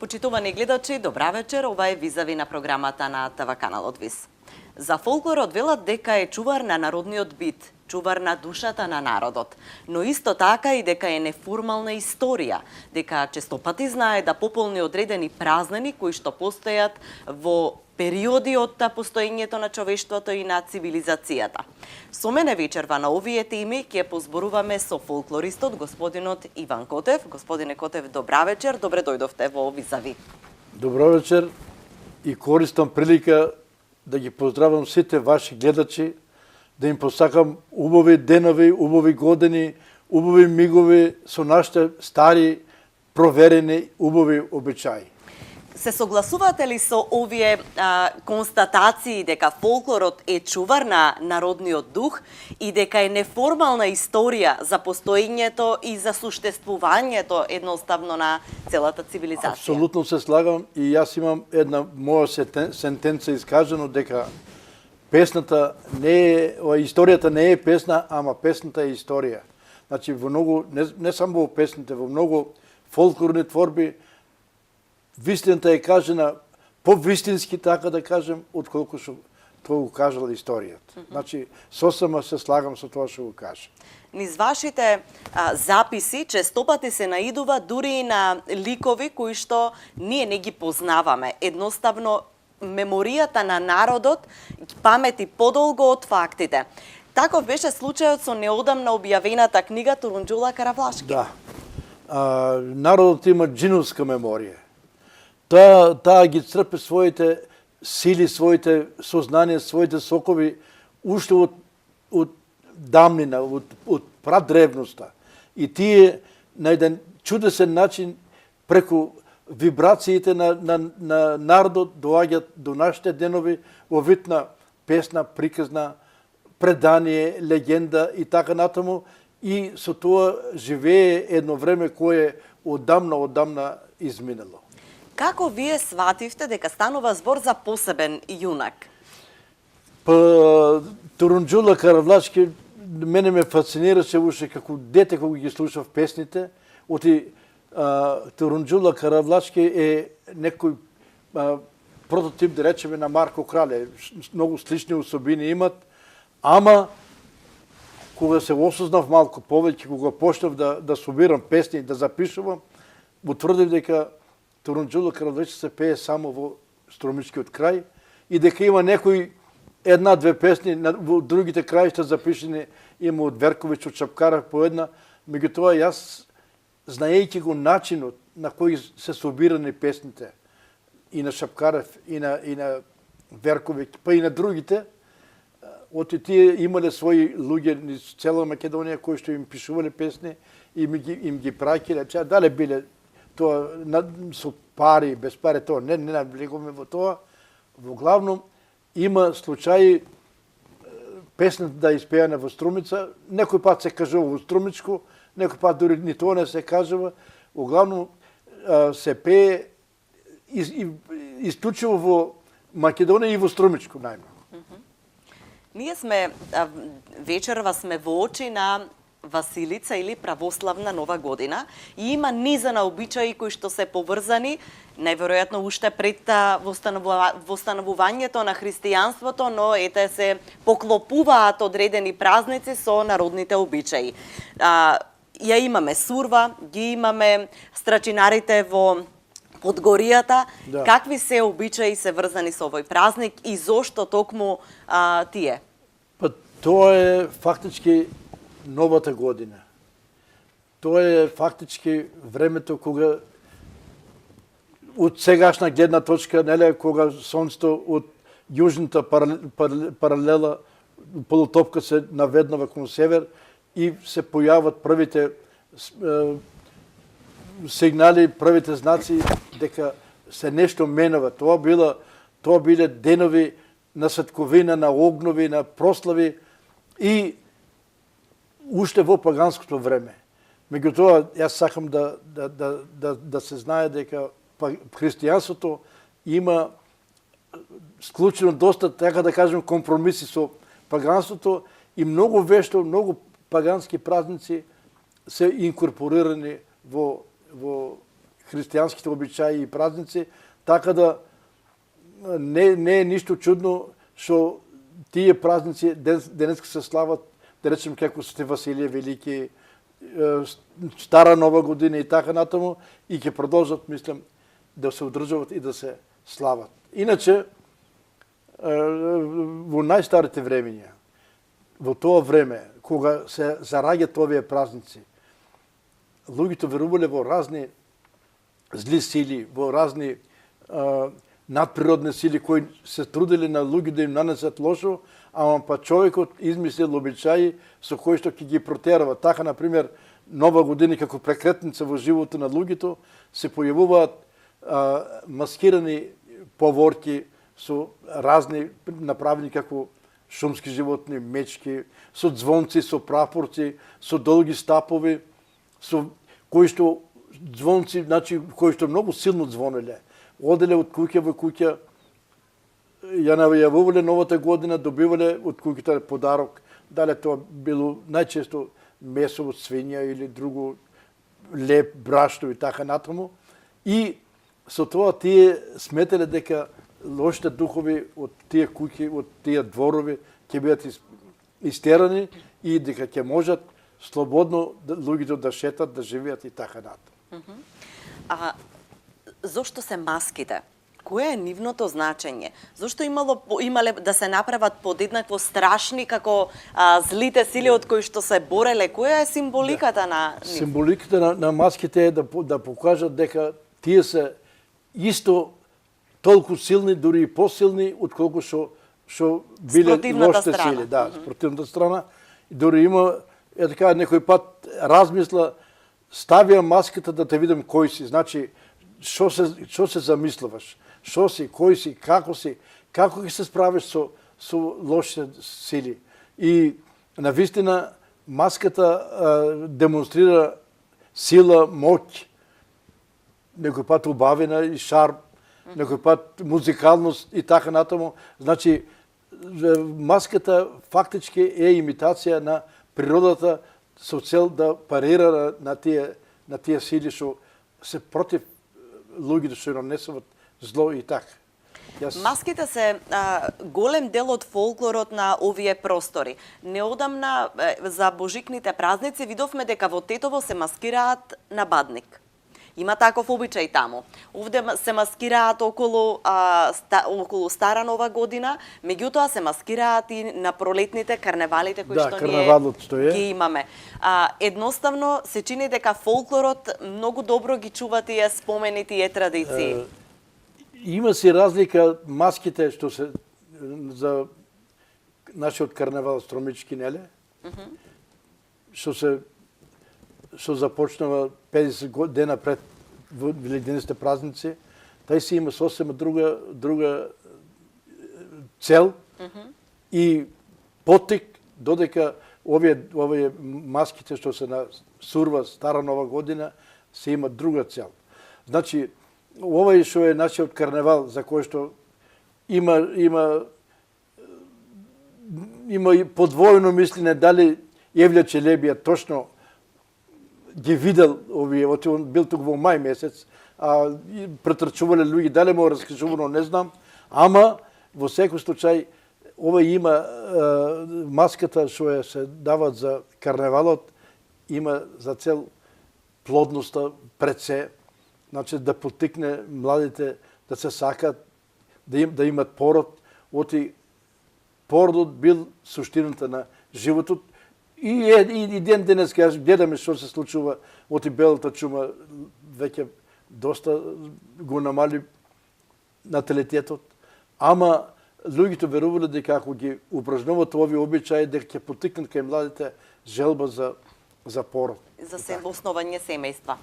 Почитувани гледачи, добра вечер, ова е Визави на програмата на ТВ каналот ВИС. За фолклорот велат дека е чувар на народниот бит, чувар на душата на народот, но исто така и дека е неформална историја, дека честопати знае да пополни одредени празнини кои што постојат во периоди од постоењето на човештвото и на цивилизацијата. Со мене вечерва на овие теми ќе позборуваме со фолклористот господинот Иван Котев. Господине Котев, добра вечер, добре дојдовте во Визави. Добра вечер и користам прилика да ги поздравам сите ваши гледачи, да им посакам убави денови, убави години, убави мигови со нашите стари, проверени, убави обичаи. Се согласувате ли со овие констатации дека фолклорот е чувар на народниот дух и дека е неформална историја за постоењето и за суштествувањето едноставно на целата цивилизација? Апсолутно се слагам и јас имам една моја сентенца искажано дека песната не е, историјата не е песна, ама песната е историја. Значи во многу не само во песните, во многу фолклорни творби вистината е кажена повистински, така да кажем, отколку што тоа го кажала историјата. Значи, сосема се слагам со тоа што го кажа. Низ вашите записи честопати се наидува дури и на ликови кои што ние не ги познаваме. Едноставно, меморијата на народот памети подолго од фактите. Таков беше случајот со неодамна објавената книга Турунџула Каравлашки. Да. Народот има джиновска меморија. Таа ги црпи своите сили, своите сознанија, своите сокови уште од дамнина, од прадревноста. И тие на еден чудесен начин преку вибрациите на народот доаѓаат до нашите денови во вид на песна, приказна, предание, легенда и така натаму. И со тоа живее едно време кое одамна изминало. Како вие свативте дека станува збор за посебен јунак? Турунџула Каравлашки мене ме фасцинираше уште како дете кога ги слушав песните. Турунџула Каравлашки е некој прототип, да речеме, на Марко Крале. Многу слични особини имат, ама кога се осознав малку повеќе, кога почнав да собирам песни, да запишувам, утврдив дека Турунџула Каравлашки се пее само во Струмичкиот крај и дека има некои една-две песни во другите краишта запишени, има од Верковиќ, од Шапкарев по една. Меѓутоа јас, знаејќи го начинот на кој се собирани песните и на Шапкарев и на Верковиќ, па и на другите, тие имале своји луѓе низ цела Македонија кои што им пишувале песни и им ги праќале, дале биле тоа со пари, без пари, тоа не навлегуваме во тоа. Во главном има случаи песната да испејана во Струмица, некој пат се кажува во Струмичко, некој пат дури ни тоа не се кажува. Во главном се пее исклучиво во Македонија и во Струмичко најмногу. Ние сме вечерва сме во очи на Василица или православна Нова година и има низа на обичаи кои што се поврзани, најверојатно уште пред востановувањето на христијанството, но ете се поклопуваат одредени празници со народните обичаи. Ја имаме сурва, ги имаме страчинарите во Подгоријата. Да. Какви се обичаи се врзани со овој празник и зошто токму тие? Тоа е фактички новата година. Тоа е фактички времето кога од сегашна гледна точка, неле, кога сонцето од јужната паралела полутопка се наведнува кон север и се појават првите сигнали, првите знаци дека се нешто менува. Тоа биле денови на светковина, на огнови, на прослави и уште во паганското време. Меѓутоа, јас сакам да се знае дека христијанството има склучено доста, така да кажем, компромиси со паганството и многу вешто, многу пагански празници се инкорпорирани во христијанските обичаи и празници, така да не е ништо чудно што тие празници денеска се слават, да речем како Свети Василije Велики, Стара Нова година и така натаму, и ќе продолжат, мислам, да се одржават и да се слават. Иначе, во најстарите времења, во тоа време, кога се зараѓаат овие празници, луѓето верувале во разни зли сили, во разни надприродни сили кои се трудели на луѓе да им нанесат лошо, ама па човекот измислил обичаи со кои што ќе ги протерава. Така, например, Нова година како прекретница во животот на луѓето се појавуваат маскирани поворки со разни направени како шумски животни, мечки, со звонци, со прапорци, со долги стапови, со кои што звонци, значи кои што многу силно звонеле. Оделе од куќа во куќа, ја најавувале новата година, добивале од куќата подарок, дали тоа било најчесто месо од свиња или друго леп, брашно и така натаму. И со тоа тие сметеле дека лошите духови од тие куќи, од тие дворови ќе бидат истерани и дека ќе можат слободно луѓето да шетат, да живеат и така натаму. А зошто се маските? Кое е нивното значење? Зошто имале да се направат подеднакво страшни како злите сили од кои што се бореле? Која е символиката на нив? Символиката на маските е да покажат дека тие се исто толку силни, дури и посилни, отколку што биле лошите сили. Да, спротивната страна. И дури има, така, некој пат размисла, ставија маската да те видам кој си. Значи, што се замислуваш? Што си, кој си, како ќе се справиш со лошите сили. И навистина маската демонстрира сила, моќ, некој пат убавина и шарм, некој пат музикалност и така натаму. Значи, маската фактички е имитација на природата со цел да парира на тие сили што се против луѓето што нанесуваат зло и така. Маските се голем дел од фолклорот на овие простори. Неодамна за божикните празници видовме дека во Тетово се маскираат на бадник. Има таков обичај таму. Овде се маскираат околу Стара Нова година, меѓутоа се маскираат и на пролетните карневалите кои што ние ги имаме. Едноставно се чини дека фолклорот многу добро ги чува тие спомени, тие традиции. Има си разлика маските што се за нашиот карневал Стромички, неле? Што започнава 50 дена пред великденските празници, тај си има сосема друга цел и поттик, додека овие маските што се на Сурва Стара Нова година се има друга цел. Значи, овој што е нашиот карневал, за кој што има и подвојно мислење дали Евлја Челебија точно ги видел овие, он бил тук во мај месец, претрчувале луѓе, дали му раскажувано, не знам, ама во секој случај ова има маската што се дават за карневалот, има за цел плодноста пред се, значи да поттикне младите да се сакат, да имат пород. Оти породот бил суштината на животот. И ден денес гледаме што се случува, оти белата чума веќе доста го намали наталитетот, ама луѓето верувале дека ако ги упражнуваат овие обичаи, дека ќе поттикнат кај младите желба за пород. За основање семејства.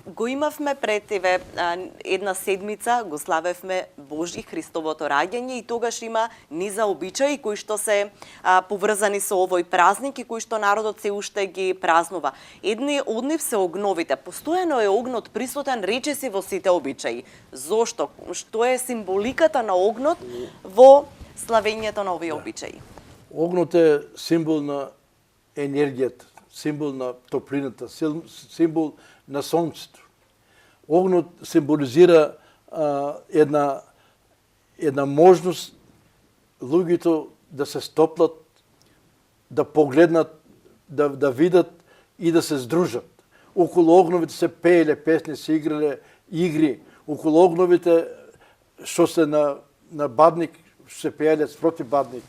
Го имавме пред една седмица, го славевме Божи Христовото раѓање и тогаш има низа обичаи кои што се поврзани со овој празник и кои што народот се уште ги празнува. Едни од нив се огновите. Постојано е огнот присутен речиси во сите обичаи. Зошто? Што е символиката на огнот во славењето на овие обичаи? Огнот е символ на енергијата, символ на топлината, символ на сонцето. огнот символизира една можност луѓето да се стоплат, да погледнат, да видат и да се здружат. Околу огновите се пееле песни, се играле игри. Околу огновите што се на Бадник, што се пееле спроти Бадник,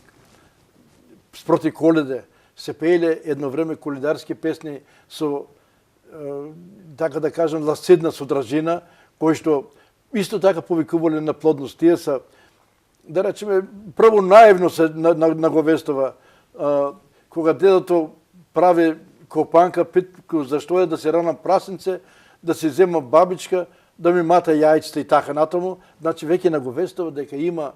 спроти Коледе, се пееле едно време коледарски песни со, така да кажем, ласидна содржина, кои што исто така повикувале на плодност. Тие са, да речеме, прво наивно се наговестува, кога дедото прави копанка, питку зашто е да се рана прасенце, да се зема бабичка, да ми мата јајцата и така натаму. Значи веќе наговестува дека има,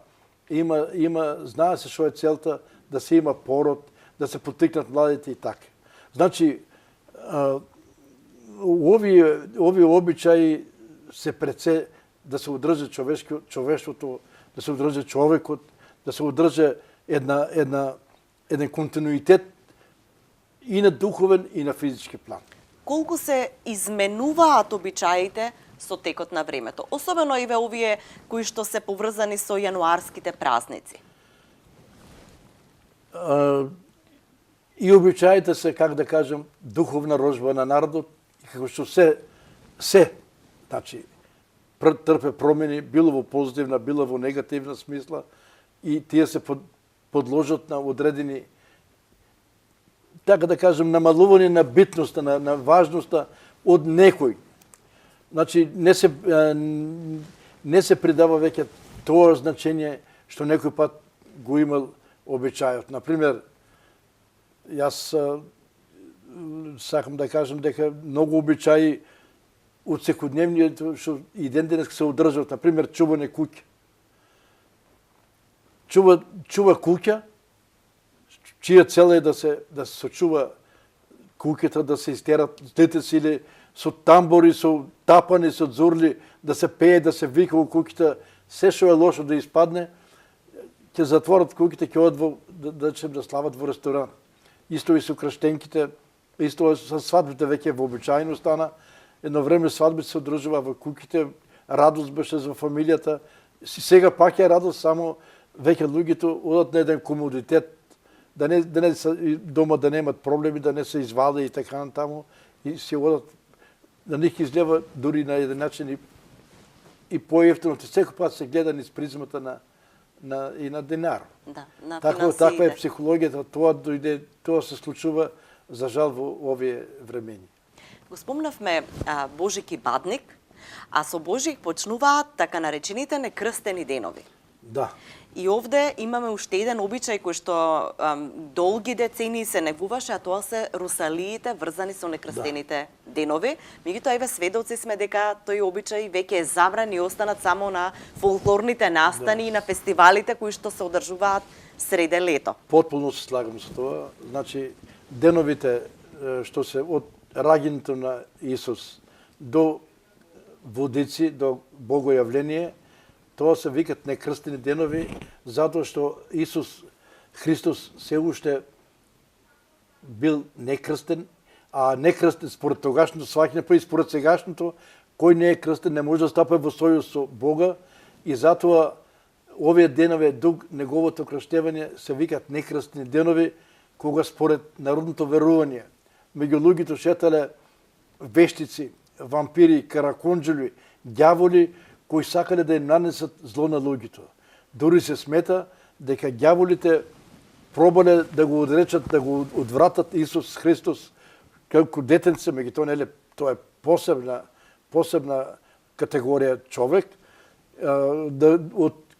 знае се што е целта, да се има пород, да се потикнат младите и така. Значи, овие обичаи се пред се да се одржи човештвото, да се одржи човекот, да се одржи еден континуитет и на духовен и на физички план. Колку се изменуваат обичаите со текот на времето, особено и овие кои што се поврзани со јануарските празници? И обичаите се, как да кажем, духовна рожба на народот, како што се, значи, трпе промени, било во позитивна, било во негативна смисла, и тие се подложат на одредени, така да кажем, намалување на битноста, на важноста од некој. Значи, не се придава веќе тоа значење што некој пат го имал обичајот. Например, јас сакам да кажем дека многу обичаи од секојдневниот што и ден денес се одржуваат, например, чување куќа. Чува куќа, чија цел е да се сочува куќата, да се истерат дете сили со тамбори, со тапани, со зурли, да се пее, да се вика во куќата, се што е лошо да испадне, ќе затворат куќите, ќе одво да слават во ресторан. Исто и со крштенките, исто и со свадбите веќе вообичаено стана. Едно време свадбите се одржува во куќите, радост беше за фамилијата. Сега пак е радост, само веќе луѓето одат на еден комодитет, да не дома да немат проблеми, да не се изваде и така натаму, и се одат, на них изгледа дури на еден начин и поевтино, секој пат се гледа низ призмата и на денар. Да, на Таква финансиите. е психологијата, тоа се случува за жал во овие времени. Го спомнавме Божик и Бадник, а со Божик почнуваат така наречените некрстени денови. Да. И овде имаме уште еден обичај кој што долги децении се негуваше, а тоа се русалиите врзани со некрстените денови. Меѓутоа, еве сведоци сме дека тој обичај веќе е забран и останат само на фолклорните настани и на фестивалите кои што се одржуваат среде лето. Потполно се слагам со тоа. Значи, деновите што се од раѓањето на Исус до водици, до богојавление, тоа се викат некрстени денови, затоа што Исус Христос се уште бил некрстен, а некрстен според тогашното сваќање, па и според сегашното, кој не е крстен не може да стапе во сојуз со Бога, и затоа овие денови дуг неговото крштевање се викат некрстени денови, кога според народното верување меѓу луѓето шетале вештици, вампири, караконџули, ѓаволи, кои сакале да им нанесат зло на луѓето. Дури се смета дека ѓаволите пробале да го одречат, да го одвратат Исус Христос како детенце, меѓутоа нели тоа е посебна категорија човек,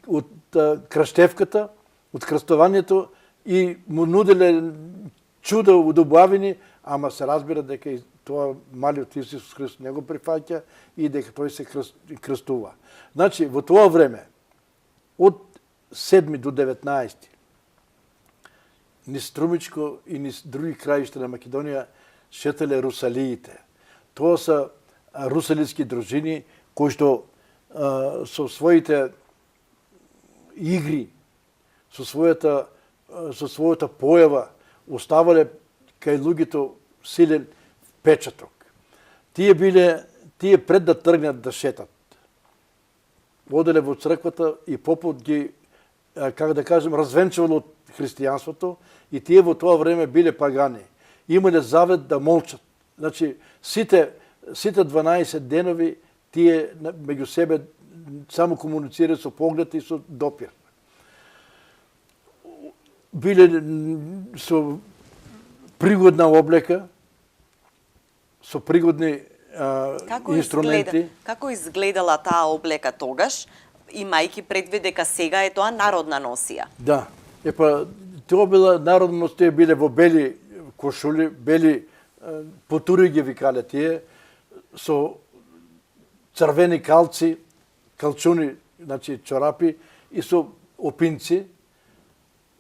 од крштевката, од крстувањето, и му нуделе чуда удобавини, ама се разбира дека и тоа малиот Исус Христос не го прифаќа и дека тој се крстува. Значи, во тоа време, од 7 до 19, низ Струмичко и низ други краишта на Македонија шетале русалиите. Тоа се русалиски дружини кои што со своите игри, со својата појава оставале кај луѓето силен впечаток. Тие тие пред да тргнат да шетат, оделе во црквата и попот ги, како да кажем, развенчувало од христијанството и тие во тоа време биле пагани. Имале завет да молчат. Значи, сите 12 денови тие меѓу себе само комуницираат со поглед и со допир. Биле со пригодна облека, со пригодни инструменти. Како изгледала таа облека тогаш, имајќи предвид дека сега е тоа народна носија? Да. Тоа била народна носија, биле во бели кошули, бели потури ги викале тие, со црвени калци, калчуни, значи чорапи, и со опинци.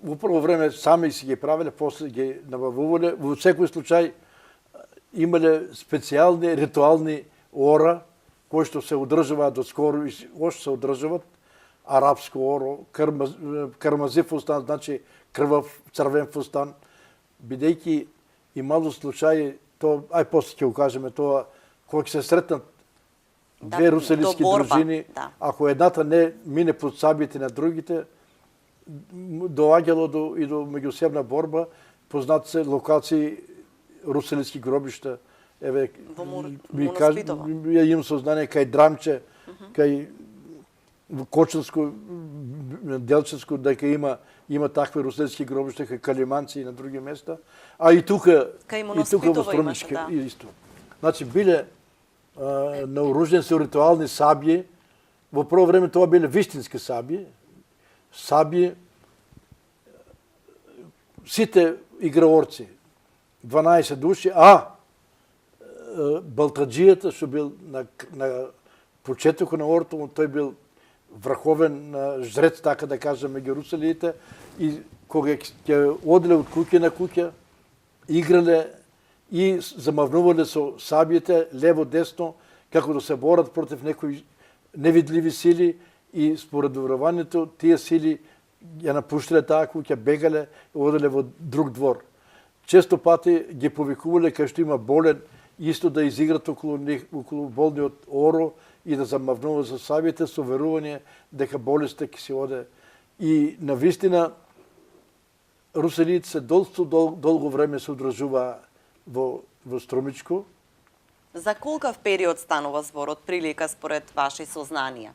Во прво време сами си ги правеле, после ги набавувале. Во секој случај имале специјални ритуални ора, кои што се одржуваат до скоро и ошто се одржуваат. Арапско оро, кармази фустан, значи крвав црвен фустан, бидејќи имало случаи, тоа, после ќе го кажеме тоа, кога се сретнат две руселиски дружини, ако едната не мине под сабите на другите, доаѓало и до меѓусебна борба, познати се локации руселиски гробишта. Еве, ја имам сознание кај Драмче, кај Кочанско, Делчевско, дека има такви руселиски гробишта, кај Калиманци и на други места, а и тука во Струмичка исто. Значи биле наоружени со ритуални сабји. Во прво време тоа биле вистински сабји, сите играорци, 12 души, а Балтаджијата, што бил на почетокот на орто, тој бил врховен жрец, така да кажем, меѓу руселиите, и кога ќе оделе од куќа на куќа, играле и замавнувале со сабјите лево-десно, како да се борат против некои невидливи сили, и според верувањето тие сили ја напуштиле таа куќа, бегале и оделе во друг двор. Често пати ги повикувале кај што има болен, исто да изиграт околу болниот оро и да замавнуваат со сабјите со верување дека болеста ќе се оде. И навистина руселиите се долго време се одржува во Струмичко. За колкав период станува збор од прилика според ваши сознанија?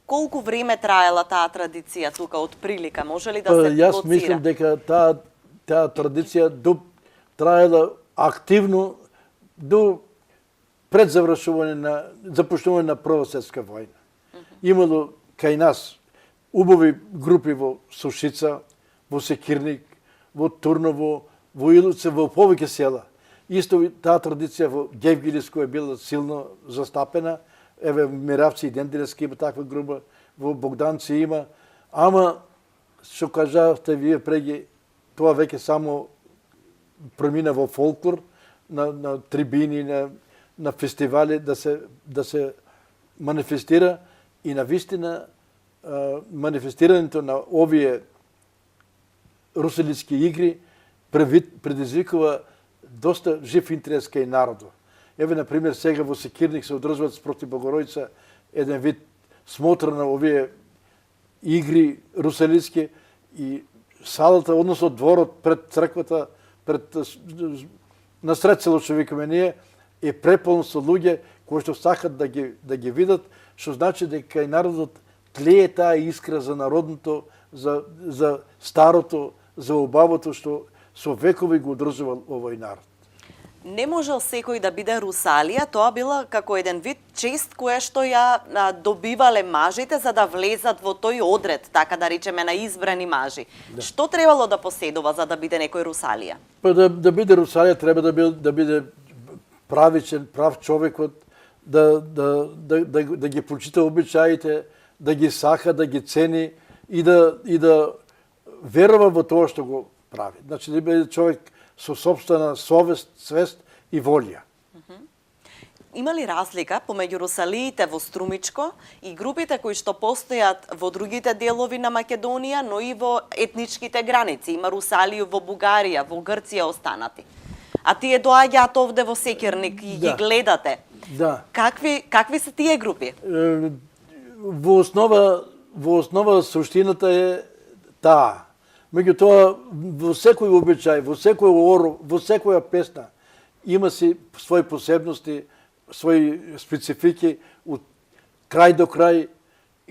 Колку време траела таа традиција тука од прилика? Може ли да се лоцира? Јас мислам дека таа традиција траела активно до пред започнување на Прва светска војна. Имало кај нас убави групи во Сушица, во Секирник, во Турново, во Илице, во повеќе села. Исто таа традиција во Гевгилиско е била силно застапена. Еве Миравци и Дендилески има таква група, во Богданци има, ама што кажавте вие преги, тоа веќе само премина во фолклор, на трибини, на фестивали да се манифестира, и навистина манифестирањето на овие руселиски игри предизвикува доста жив интерес кај народот. Еве, например, сега во Секирник се одржуваат спроти Богородица еден вид смотра на овие игри руселиски, и салата, односно дворот пред црквата, насред село, што викаме ние, е преполн со луѓе кои што сакат да ги видат, што значи дека кај народот тлее таа искра за народното, за старото, за убавото што со векови го одржува овој народ. Не можел секој да биде русалија, тоа била како еден вид чест која што ја добивале мажите за да влезат во тој одред, така да речеме, на избрани мажи. Да. Што требало да поседува за да биде некој русалија? Да биде русалија треба да биде правичен, прав човекот, да ги прочита обичаите, да ги сака, да ги цени и да верува во тоа што го прави. Значи да биде човек со собствена совест, свест и волја. Има ли разлика помеѓу русалиите во Струмичко и групите кои што постојат во другите делови на Македонија, но и во етничките граници? Има русалии во Бугарија, во Грција останати. А тие доаѓаат овде во Секирник и ги гледате. Да. Какви се тие групи? Во основа суштината е таа. Меѓутоа, во секој обичај, во секој ор, во секоја песна има си своји посебности, своји специфики, од крај до крај,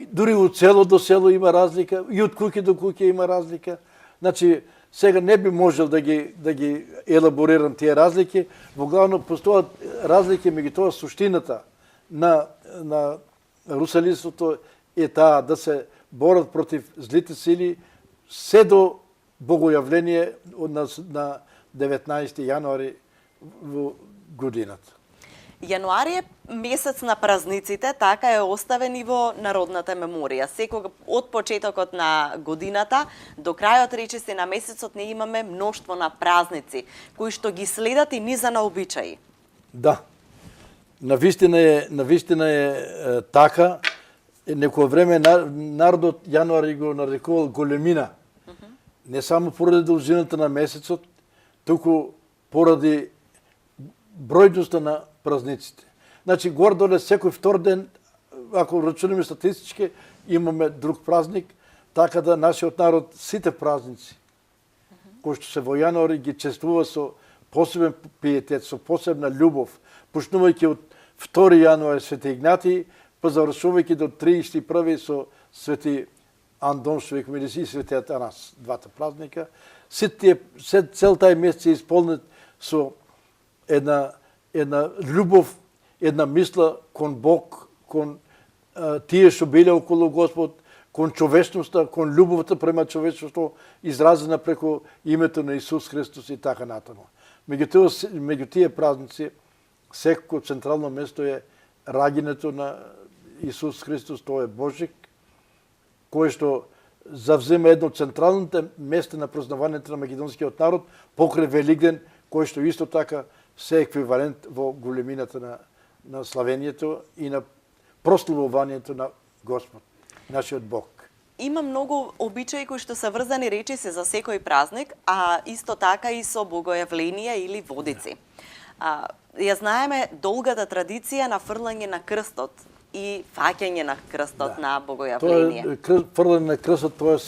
дури од село до село има разлика, и од куќе до куќе има разлика. Значи, сега не би можел да ги елаборирам тие разлики, во главно постојат разлики, меѓутоа суштината на русалистото е таа да се борат против злите сили се до богојавление на 19 јануари во годината. Јануари е месец на празниците, така е оставен и во народната меморија. Секога од почетокот на годината до крајот речиси на месецот не имаме мноштво на празници кои што ги следат и низа на обичаи. Да. Навистина е така. Некој време народот јануари го нарекувал големина. Не само поради должината на месецот, туку поради бројноста на празниците. Значи, гордоле секој втор ден, ако рачунаме статистички, имаме друг празник, така да нашиот народ сите празници, кои што се во јануари, ги чествува со посебен пиетет, со посебна љубов, почнувајќи од 2 јануари Свети Игнатий, па завршувајќи до 31 со Свети Андон Швейкмилис и Свети Атанас, двата празника. Цел тај месец е исполнет со една љубов, една мисла кон Бог, кон тие што биле околу Господ, кон човечноста, кон љубовта према човечноста, изразена преку името на Исус Христос и така натаму. Меѓу тие празници, секако централно место е раѓањето на Исус Христос, тој е Божик, кој што завзема едно од централните места на празнувањето на македонскиот народ, покрај Великден, кој што исто така се еквивалент во големината на славењето и на прославувањето на Господ, нашиот Бог. Има многу обичаи кои што се врзани речиси за секој празник, а исто така и со богојавленија или водици. Ја знаеме долгата традиција на фрлање на крстот и фаќање на крстот на богојавление. Фрлање на крстот, тоа е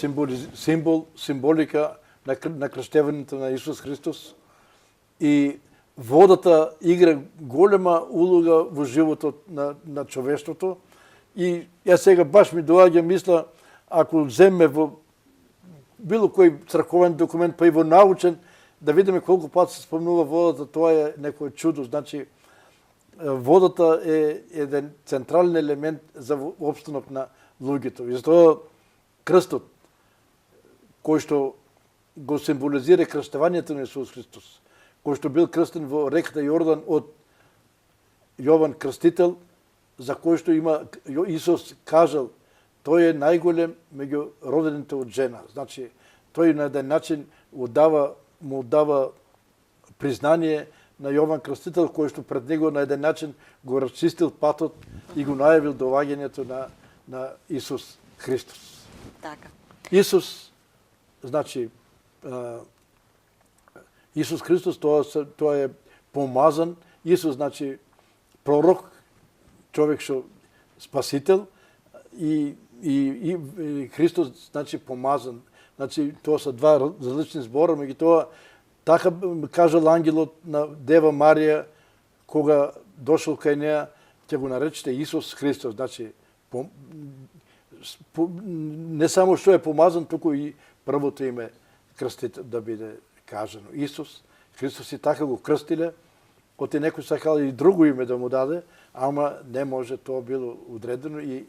символика на крштевањето на Исус Христос. И водата игра голема улога во животот на човештвото. И ја сега баш ми доаѓа мисла, ако земе во било кој црковен документ, па и во научен, да видиме колку пат се спомнува водата, тоа е некој чудо. Значи, водата е еден централен елемент за опстанок на луѓето. И затоа крстот, кој што го символизира крштевањето на Исус Христос, кој што бил крстен во реката Јордан од Јован Крстител, за кој што Исус кажал, тој е најголем меѓу родените од жена. Значи, тој на еден начин му дава признание на Јован Крстител, кој што пред него на еден начин го расчистил патот и го најавил доаѓањето на Исус Христос. Така. Исус, значи, Исус Христос, тоа е помазан. Исус, значи, пророк, човек што спасител, и Христос, значи, помазан. Значи, тоа се два различни збора, меѓутоа, така кажал ангелот на Дева Марија, кога дошол кај неа, ќе го наречете Исус Христос. Значи, не само што е помазан, туку и првото име крстител да биде кажано. Исус Христос и така го крстиле, оти некој сакал и друго име да му даде, ама не може, тоа било одредено и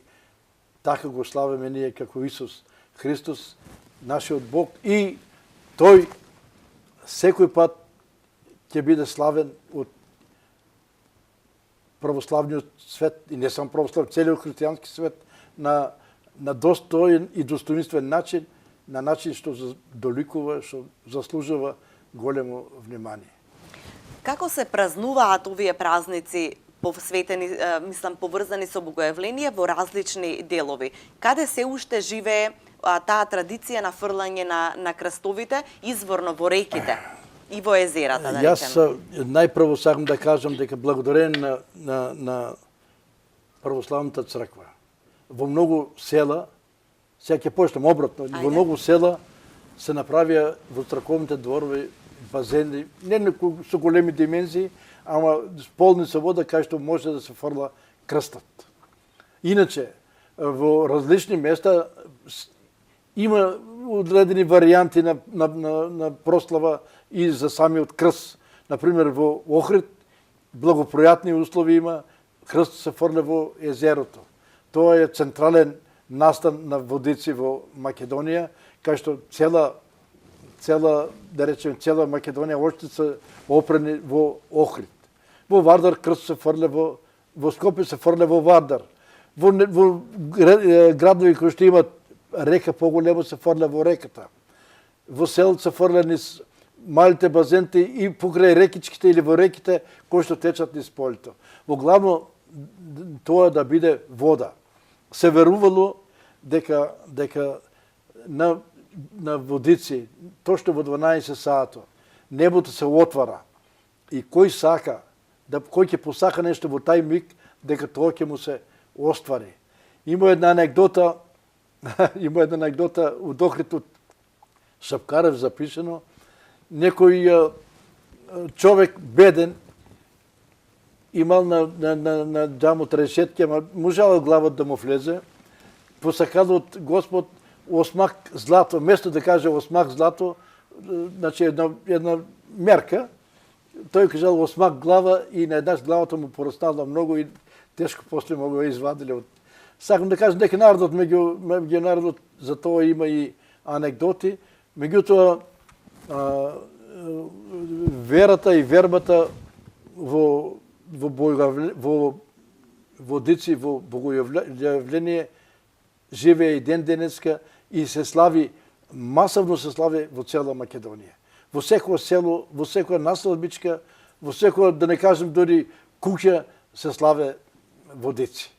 така го славиме ние како Исус Христос, нашиот Бог, и тој секој пат ќе биде славен од православниот свет, и не само православниот, целиот христијански свет, на достоен и достоинствен начин, на начин што доликува, што заслужува големо внимание. Како се празнуваат овие празници посветени, поврзани со богојавление во различни делови? Каде се уште живее таа традиција на фрлање на крстовите изворно во реките? и во езерата, да Јас речеме? најпрво сакам да кажам дека благодарение на православната црква во многу села, сега ќе почнем обратно, во многу села се направија во црковните дворови базени, не со големи димензии, ама полни со вода кај што може да се фрла крстот. Иначе, во различни места има одредени варијанти на прослава и за самиот крст. Например, во Охрид благопријатни услови има, крст се фрле во езерото. Тоа е централен настан на водици во Македонија, кај што цела Македонија още се опрени во Охрид. Во Вардар крст се фрле во Скопје се фрле во Вардар. Во градови кои што имат река поголемо се фрле во реката. Во селот се фрле низ малите базенти и покрај рекичките или во реките кои што течат низ полето. Во главно тоа да биде вода. Се верувало дека на водици, точно во 12 сато, небото се отвара и кој сака, кој ќе посака нешто во тај миг, дека тоа ќе му се оствари. Има една анегдота од Охрид од Шапкарев запишено, некој човек беден имал на џамот решетки, ама можела главата да му влезе, посакал од Господ осмак злато, место да каже осмак злато, значи една мерка, тој кажал осмак глава и на еднаш главата му порастала многу и тешко после му го извадиле од. Сакам да кажам дека народот меѓу народот за тоа има и анегдоти, меѓутоа верата и вербата во водици, во богојавление живее и ден денеска и се слави, масовно се слави во цела Македонија. Во секој село, во секоја населбичка, во секоја, да не кажем дури куќа, се славе водици.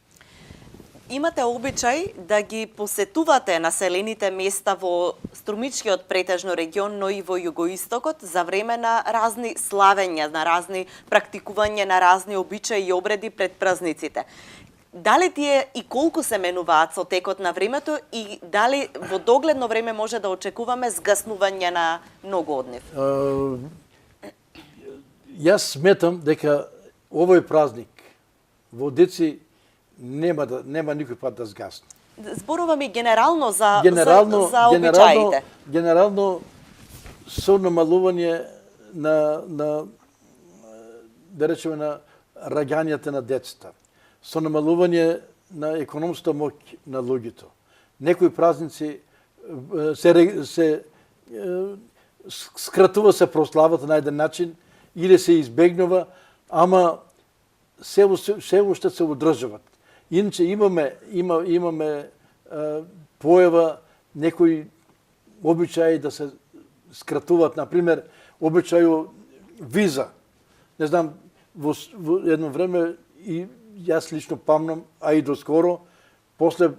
Имате обичај да ги посетувате населените места во струмичкиот претежно регион, но и во југоистокот за време на разни славења, на разни практикување, на разни обичаи и обреди пред празниците. Дали тие и колку се менуваат со текот на времето и дали во догледно време може да очекуваме згаснување на многу од нив? Јас сметам дека овој празник водици нема никој пат да згасне. Зборувам и генерално за обичаите. Генерално со намалување на да речеме на раѓањата на децата, со намалување на економската моќ на луѓето. Некои празници се скратува се прославата на еден начин или се избегнува, ама се уште се одржават. Иначе имаме појава некои обичаи да се скратуваат, например, обичају виза. Не знам, во едно време и јас лично памнам, а и доскоро, после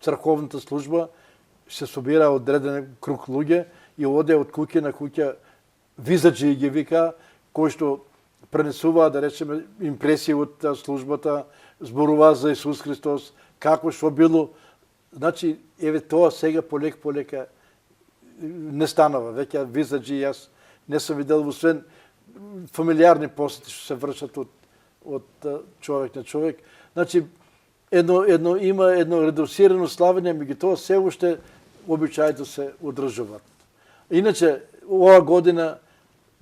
црковната служба, се собира одреден круг луѓе и оде од куќа на куќа визаджи ги вика, кои што пренесуваат, да речеме, импресии од службата, зборува за Исус Христос, како што било. Значи, еве тоа сега полека не станува. Веќе визаджи јас не сум видел, освен фамилиарни посети што се вршат од човек на човек. Значи, има едно редуцирано славење, меѓутоа се уште обичаите се одржуваат. Иначе, оваа година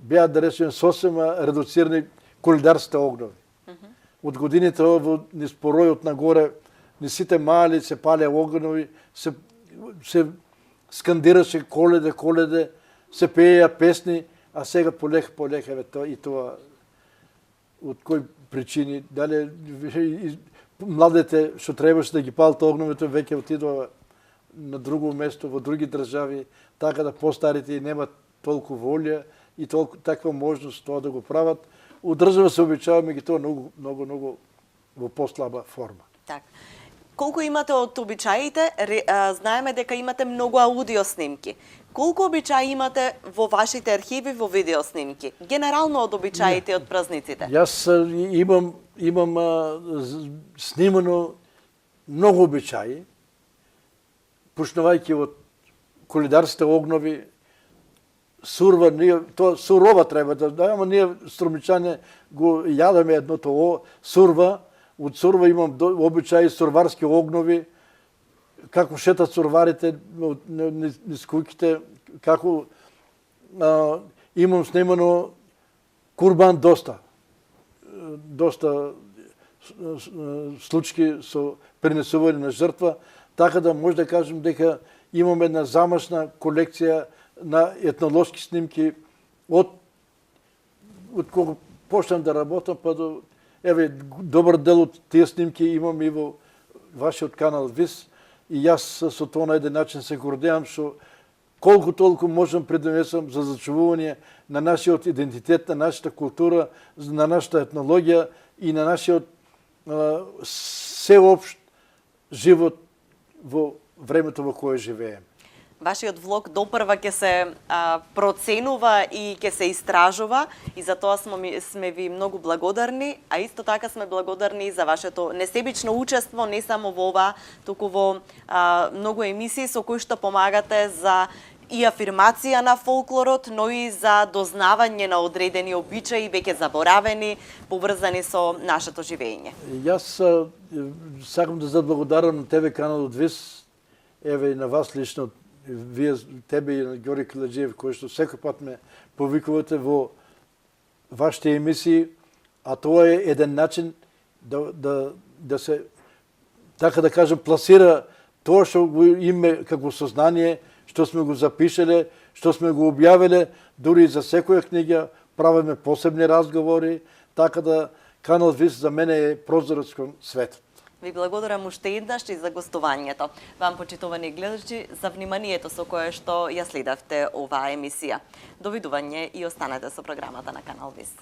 беа, да речеме, сосема редуцирани колидарските огнови. Од годините во низ поројот нагоре, низ сите мали се палеа огнови, се скандираше коледе, се пееа песни, а сега полека и тоа од кои причини, дали младите што требаше да ги палат огновите веќе отидоа на друго место, во други држави, така да постарите немат толку волја и таква можност тоа да го прават. Одржава се обичаја, меѓутоа многу во послаба форма. Так. Колку имате од обичаите? Знаеме дека имате многу аудио снимки. Колку обичаи имате во вашите архиви во видеоснимки? Генерално од обичаите од празниците. Јас имам снимано многу обичаи, почнувајќи од колидарските огнови, сурва, тоа сурова треба да, ама ние струмичане го јадеме едното сурва, од сурва имам обичаи сурварски огнови, како шетат сурварите низ куќите, како имам снимано курбан доста случаи со пренесување на жртва, така да може да кажем дека имам една замашна колекција на етнолошки снимки од кога почнам да работам, па до добар дел од тие снимки имам и во вашиот канал ВИС, и јас со тоа на еден начин се гордеам што колку толку можам придонесам за зачувување на нашиот идентитет, на нашата култура, на нашата етнологија и на нашиот сеопшт живот во времето во кое живееме. Вашиот влог допрва ќе се проценува и ќе се истражува и за тоа сме ви многу благодарни, а исто така сме благодарни за вашето несебично учество не само во ова, туку во многу емисии со кои што помагате за и афирмација на фолклорот, но и за дознавање на одредени обичаи веќе заборавени, поврзани со нашето живење. Јас сакам да заблагодарам на ТВ каналот ВИС, еве и на вас лично, вие, тебе и на Ѓорѓе Килаџиев, кои што секој пат ме повикувате во вашите емисии, а тоа е еден начин да се, така да кажем, пласира тоа што го име како сознание, што сме го запишеле, што сме го објавиле, дури и за секоја книга правиме посебни разговори, така да канал ВИС за мене е прозорец кон светот. Ви благодарам уште еднаш и за гостувањето. Вам, почитувани гледачи, за вниманието со кое што ја следавте оваа емисија. Довидување и останете со програмата на канал ВИС.